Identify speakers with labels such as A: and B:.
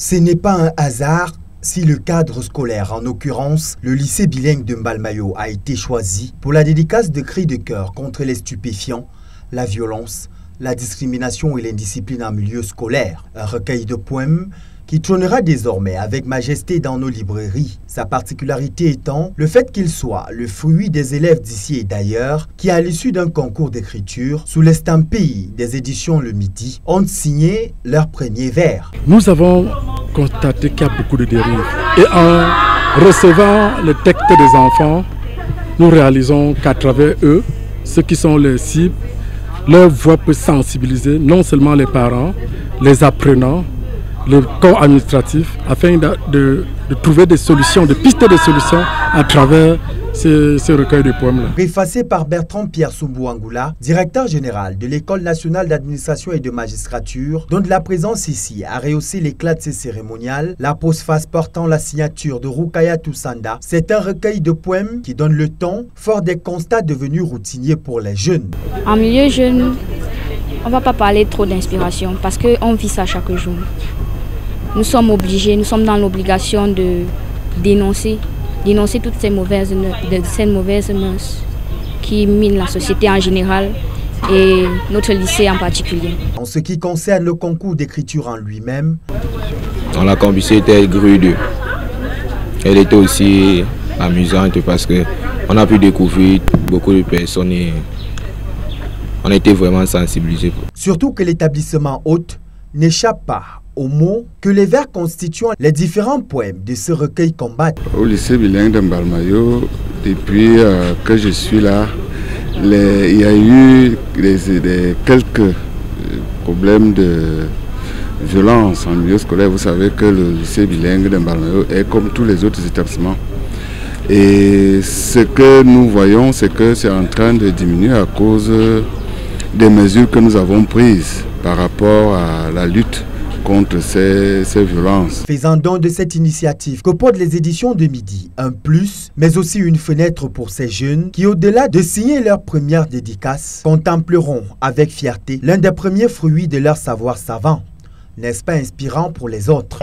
A: Ce n'est pas un hasard si le cadre scolaire, en l'occurrence le lycée bilingue de Mbalmayo, a été choisi pour la dédicace de cris de cœur contre les stupéfiants, la violence, la discrimination et l'indiscipline en milieu scolaire. Un recueil de poèmes qui trônera désormais avec majesté dans nos librairies. Sa particularité étant le fait qu'il soit le fruit des élèves d'ici et d'ailleurs qui, à l'issue d'un concours d'écriture, sous l'estampille des éditions Le Midi, ont signé leur premier vers.
B: Nous avons constaté qu'il y a beaucoup de dérives. Et en recevant le texte des enfants, nous réalisons qu'à travers eux, ceux qui sont les cibles, leur voix peut sensibiliser non seulement les parents, les apprenants, le corps administratif, afin de trouver des solutions, de pistes de solutions à travers ce recueil de poèmes-là.
A: Préfacé par Bertrand Pierre Soumbouangoula, directeur général de l'École nationale d'administration et de magistrature, dont la présence ici a rehaussé l'éclat de ces cérémoniales, la postface portant la signature de Rukaya Toussanda, c'est un recueil de poèmes qui donne le ton, fort des constats devenus routiniers pour les jeunes.
C: En milieu jeune, on ne va pas parler trop d'inspiration parce qu'on vit ça chaque jour. Nous sommes obligés, nous sommes dans l'obligation de dénoncer toutes ces mauvaises mœurs qui minent la société en général et notre lycée en particulier.
A: En ce qui concerne le concours d'écriture en lui-même,
D: la compétition était grude. Elle était aussi amusante parce qu'on a pu découvrir beaucoup de personnes et on a été vraiment sensibilisés.
A: Surtout que l'établissement hôte n'échappe pas aux mots que les vers constituant les différents poèmes de ce recueil combattent.
E: Au lycée bilingue de Mbalmayo, depuis que je suis là, il y a eu quelques problèmes de violence en milieu scolaire. Vous savez que le lycée bilingue de Mbalmayo est comme tous les autres établissements. Et ce que nous voyons, c'est que c'est en train de diminuer à cause des mesures que nous avons prises par rapport à la lutte contre ces violences.
A: Faisant don de cette initiative que portent les éditions de Midi, un plus, mais aussi une fenêtre pour ces jeunes qui, au-delà de signer leur première dédicace, contempleront avec fierté l'un des premiers fruits de leur savoir savant. N'est-ce pas inspirant pour les autres?